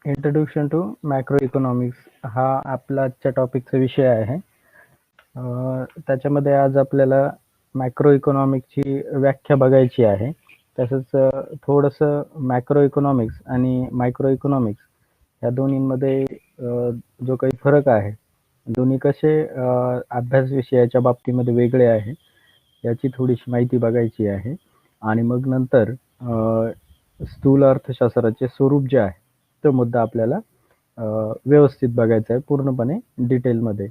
Introduction to macro economics हा आपला आजच्या टॉपिकचा विषय आहे. त्याच्यामध्ये आज आपल्याला मॅक्रो इकॉनॉमिक्सची व्याख्या बघायची आहे. तसंच थोडंसं मॅक्रो इकॉनॉमिक्स आणि मायक्रो इकॉनॉमिक्स या दोन्हींमध्ये जो काही फरक आहे, दोन्ही कसे अभ्यास विषयाच्या बाबतीमध्ये वेगळे आहे याची थोडीशी माहिती बघायची आहे. आणि मग नंतर स्थूल अर्थशास्त्राचे स्वरूप जे आहे तो मुद्दा आपल्याला व्यवस्थित बघायचा आहे पूर्णपणे डिटेलमध्ये.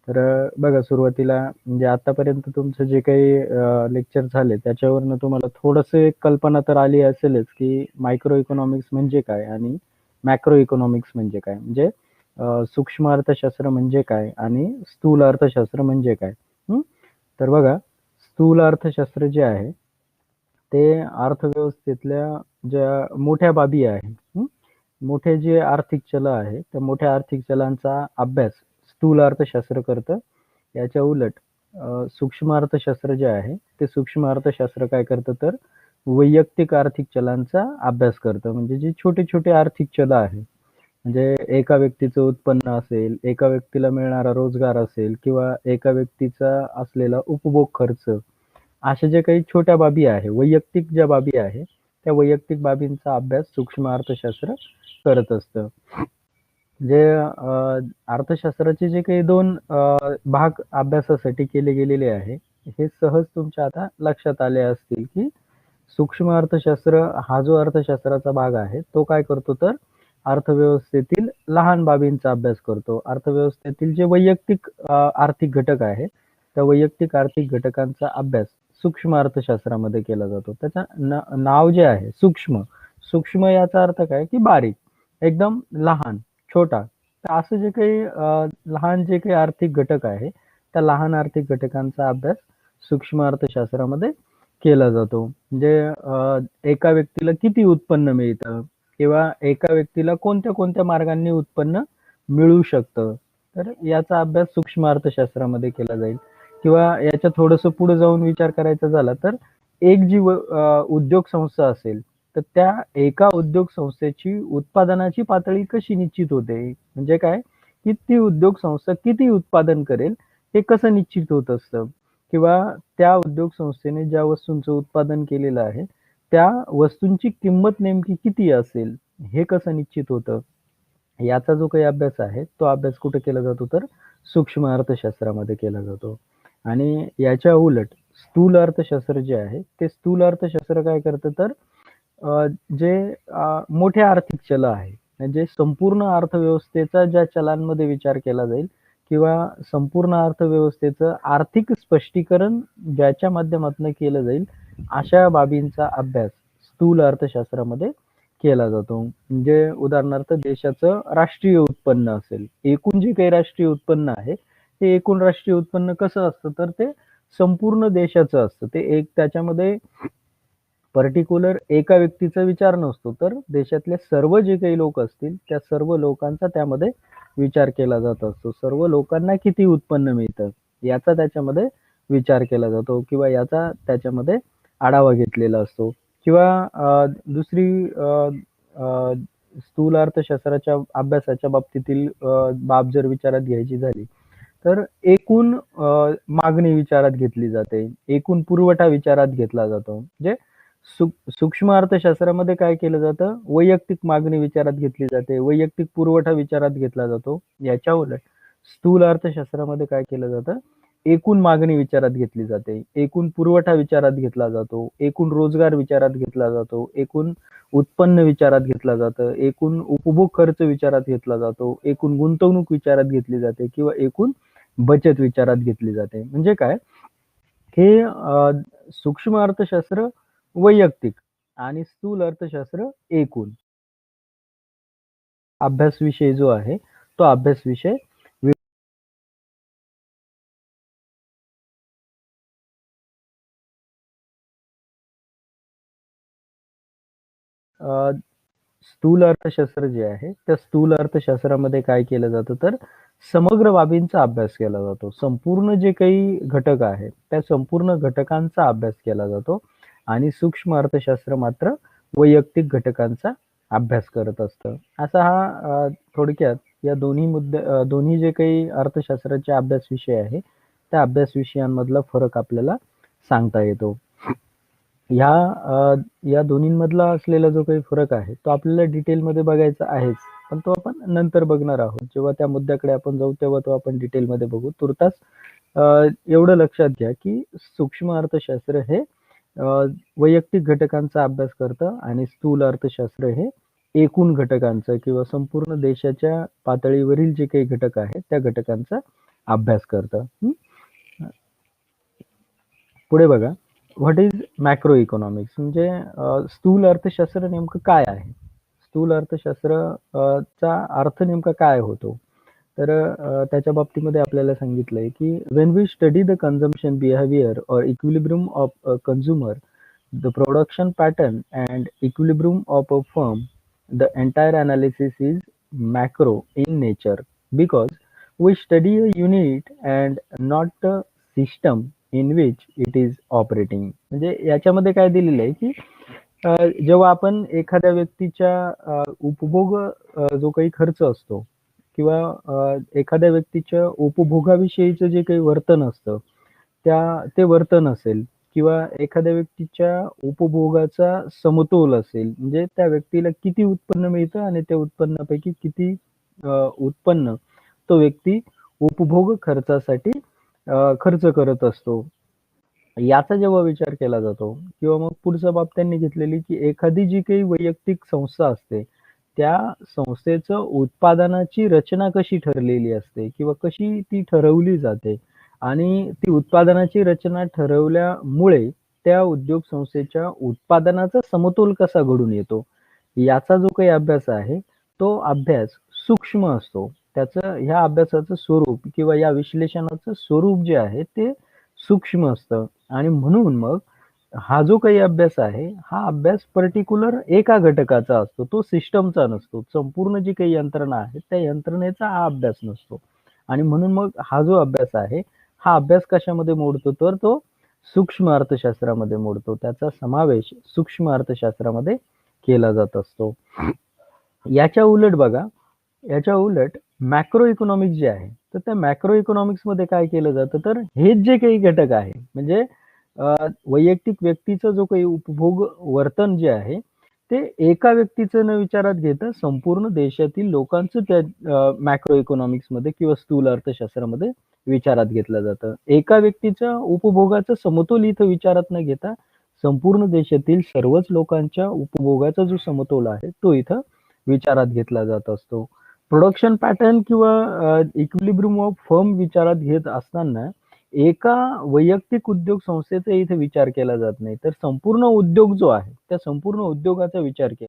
तर बघा, सुरुवातीला म्हणजे आतापर्यंत तुमचं जे काही लेक्चर झाले त्याच्यावरनं तुम्हाला थोडंसं एक कल्पना तर आली असेलच की मायक्रो इकॉनॉमिक्स म्हणजे काय आणि मॅक्रो इकॉनॉमिक्स म्हणजे काय. म्हणजे सूक्ष्म अर्थशास्त्र म्हणजे काय आणि स्थूल अर्थशास्त्र म्हणजे काय. तर बघा, स्थूल अर्थशास्त्र जे आहे ते अर्थव्यवस्थेतल्या ज्या मोठ्या बाबी आहे, मोठे जे आर्थिक चल आहे त्या मोठ्या आर्थिक चलांचा अभ्यास स्थूल अर्थशास्त्र करतं. याच्या उलट सूक्ष्म अर्थशास्त्र जे आहे ते सूक्ष्म अर्थशास्त्र काय करतं तर वैयक्तिक आर्थिक चलांचा अभ्यास करतं. म्हणजे जे छोटे छोटे आर्थिक चल आहे, म्हणजे एका व्यक्तीचं उत्पन्न असेल, एका व्यक्तीला मिळणारा रोजगार असेल किंवा एका व्यक्तीचा असलेला उपभोग खर्च, अशा जे काही छोट्या बाबी आहे, वैयक्तिक ज्या बाबी आहे त्या वैयक्तिक बाबींचा अभ्यास सूक्ष्म अर्थशास्त्र करत असतं. जे अर्थशास्त्राचे जे काही दोन भाग अभ्यासासाठी केले गेलेले आहे, हे सहज तुमच्या आता लक्षात आले असतील की सूक्ष्म अर्थशास्त्र हा जो अर्थशास्त्राचा भाग आहे तो काय करतो तर अर्थव्यवस्थेतील लहान बाबींचा अभ्यास करतो. अर्थव्यवस्थेतील जे वैयक्तिक आर्थिक घटक आहे त्या वैयक्तिक आर्थिक घटकांचा अभ्यास सूक्ष्म अर्थशास्त्रामध्ये केला जातो. त्याचं नाव जे आहे सूक्ष्म, सूक्ष्म याचा अर्थ काय की बारीक, एकदम लहान, छोटा. तर असं जे काही लहान जे काही आर्थिक घटक आहे त्या लहान आर्थिक घटकांचा अभ्यास सूक्ष्म अर्थशास्त्रामध्ये केला जातो. म्हणजे एका व्यक्तीला किती उत्पन्न मिळतं किंवा एका व्यक्तीला कोणत्या कोणत्या मार्गांनी उत्पन्न मिळू शकतं, तर याचा अभ्यास सूक्ष्म अर्थशास्त्रामध्ये केला जाईल. किंवा याच्या थोडंसं पुढे जाऊन विचार करायचा झाला तर एक जी उद्योग संस्था असेल तर त्या एका उद्योग संस्थेची उत्पादनाची पातळी कशी निश्चित होते, म्हणजे काय की ती उद्योग संस्था किती उत्पादन करेल हे कसं निश्चित होत असतं. किंवा त्या उद्योग संस्थेने ज्या वस्तूंचं उत्पादन केलेलं आहे त्या वस्तूंची किंमत नेमकी किती असेल हे कसं निश्चित होतं, याचा जो काही अभ्यास आहे तो अभ्यास कुठे केला जातो तर सूक्ष्म अर्थशास्त्रामध्ये केला जातो. आणि याच्या उलट स्थूल अर्थशास्त्र जे आहे ते स्थूल अर्थशास्त्र काय करतं तर जे मोठे आर्थिक चल आहे, म्हणजे संपूर्ण अर्थव्यवस्थेचा ज्या चलांमध्ये विचार केला जाईल किंवा संपूर्ण अर्थव्यवस्थेचं आर्थिक स्पष्टीकरण ज्याच्या माध्यमातून केलं जाईल अशा बाबींचा अभ्यास स्थूल अर्थशास्त्रामध्ये केला जातो. म्हणजे उदाहरणार्थ देशाचं राष्ट्रीय उत्पन्न असेल, एकूण जे काही राष्ट्रीय उत्पन्न आहे ते एकूण राष्ट्रीय उत्पन्न कसं असतं तर ते संपूर्ण देशाचं असतं. ते एक त्याच्यामध्ये पर्टिक्युलर एका व्यक्तीचा विचार नसतो, तर देशातले सर्व जे काही लोक असतील त्या सर्व लोकांचा त्यामध्ये विचार केला जात असतो. सर्व लोकांना किती उत्पन्न मिळतं याचा त्याच्यामध्ये विचार केला जातो किंवा याचा त्याच्यामध्ये आढावा घेतलेला असतो. किंवा दुसरी स्थूल अर्थशास्त्राच्या अभ्यासाच्या बाबतीतील बाब जर विचारात घ्यायची झाली तर एकूण मागणी विचारात घेतली जाते, एकूण पुरवठा विचारात घेतला जातो. म्हणजे सूक्ष्म अर्थशास्त्रामध्ये काय केलं जातं, वैयक्तिक मागणी विचारात घेतली जाते, वैयक्तिक पुरवठा विचारात घेतला जातो. याच्या उलट स्थूल अर्थशास्त्रामध्ये काय केलं जातं, एकूण मागणी विचारात घेतली जाते, एकूण पुरवठा विचारात घेतला जातो, एकूण रोजगार विचारात घेतला जातो, एकूण उत्पन्न विचारात घेतलं जातं, एकूण उपभोग खर्च विचारात घेतला जातो, एकूण गुंतवणूक विचारात घेतली जाते किंवा एकूण बचत विचारात घेतली जाते. म्हणजे काय हे सूक्ष्म अर्थशास्त्र वैयक्तिक आणि स्थूल अर्थशास्त्र एकूण. अभ्यास विषय जो आहे तो अभ्यास विषय स्थूल अर्थशास्त्र जे आहे त्या स्थूल अर्थशास्त्रामध्ये काय केलं जातं तर समग्र बाबींचा अभ्यास केला जातो. संपूर्ण जे काही घटक आहेत त्या संपूर्ण घटकांचा अभ्यास केला जातो आणि सूक्ष्म अर्थशास्त्र मात्र वैयक्तिक घटकांचा अभ्यास करत असतं. असा हा थोडक्यात या दोन्ही जे काही अर्थशास्त्राचे अभ्यास विषय आहे, त्या अभ्यास विषयांमधला फरक आपल्याला सांगता येतो. या दोन्हींमधला असलेला जो काही फरक आहे, तो आपल्याला डिटेलमध्ये बघायचा आहेच. पण तो आपण नंतर बघणार आहोत. जेव्हा त्या मुद्द्याकडे आपण जाऊ, तेव्हा तो आपण डिटेलमध्ये बघू. तूर्तास अ, एवढं लक्षात घ्या, की सूक्ष्म अर्थशास्त्र हे अ, वैयक्तिक घटकांचा अभ्यास करतं आणि स्थूल अर्थशास्त्र हे एकूण घटकांचं किंवा संपूर्ण देशाच्या पातळीवरील जे काही घटक आहेत, त्या घटकांचा अभ्यास करतं. पुढे बघा, व्हॉट इज मॅक्रो इकॉनॉमिक्स म्हणजे स्थूल अर्थशास्त्र नेमकं काय आहे? स्थूल अर्थशास्त्र चा अर्थ नेमका काय होतो? तर त्याच्या बाबतीमध्ये आपल्याला सांगितलंय, की when we study the consumption behaviour और equilibrium of a consumer, the production pattern and equilibrium of a firm, the entire analysis is macro in nature because we study a unit and not a system in which it is operating. म्हणजे याच्यामध्ये काय दिलेलं आहे, की जेव्हा आपण एखाद्या व्यक्तीच्या उपभोग जो काही खर्च असतो किंवा एखाद्या व्यक्तीच्या उपभोगाविषयीचं जे काही वर्तन असतं, ते वर्तन असेल किंवा एखाद्या व्यक्तीच्या उपभोगाचा समतोल असेल, म्हणजे त्या व्यक्तीला किती उत्पन्न मिळतं आणि त्या उत्पन्नापैकी किती उत्पन्न तो व्यक्ती उपभोग खर्चासाठी खर्च करत असतो. याचा जेव्हा विचार केला जातो किंवा मग पुढचा बाब त्यांनी घेतलेली, की एखादी जी काही वैयक्तिक संस्था असते, त्या संस्थेचं उत्पादनाची रचना कशी ठरलेली असते किंवा कशी ती ठरवली जाते आणि ती उत्पादनाची रचना ठरवल्यामुळे त्या उद्योग संस्थेच्या उत्पादनाचा समतोल कसा घडून येतो, याचा जो काही अभ्यास आहे, तो अभ्यास सूक्ष्म असतो. ह्या अभ्यासाचं स्वरूप किंवा या विश्लेषणाचं स्वरूप जे आहे, ते सूक्ष्म असतं आणि म्हणून मग हा जो काही अभ्यास आहे, हा अभ्यास पर्टिक्युलर एका घटकाचा असतो. तो सिस्टमचा नसतो. संपूर्ण जी काही यंत्रणा आहे, त्या यंत्रणेचा हा अभ्यास नसतो आणि म्हणून मग हा जो अभ्यास आहे, हा अभ्यास कशामध्ये मोडतो, तर तो सूक्ष्म अर्थशास्त्रामध्ये मोडतो. त्याचा समावेश सूक्ष्म अर्थशास्त्रामध्ये केला जात असतो. याच्या उलट बघा, याच्या उलट मॅक्रो इकॉनॉमिक्स जे आहे, तर त्या मॅक्रो इकॉनॉमिक्समध्ये काय केलं जातं, तर हेच जे काही घटक आहे, म्हणजे वैयक्तिक व्यक्तीचा जो काही उपभोग वर्तन जे आहे, ते एका व्यक्तीचं न विचारात घेता संपूर्ण देशातील लोकांचं त्या मॅक्रो इकॉनॉमिक्समध्ये किंवा स्थूल अर्थशास्त्रामध्ये विचारात घेतलं जातं. एका व्यक्तीच्या उपभोगाचा समतोल इथं विचारात न घेता संपूर्ण देशातील सर्वच लोकांच्या उपभोगाचा जो समतोल आहे, तो इथं विचारात घेतला जात असतो. प्रोडक्शन पॅटर्न किंवा इक्विलिब्रियम ऑफ फर्म विचारात घेत असताना एका वैयक्तिक उद्योग संस्थेचा इथे विचार केला जात नाही. तर संपूर्ण उद्योग जो आहे, त्या संपूर्ण उद्योगाचा विचार केला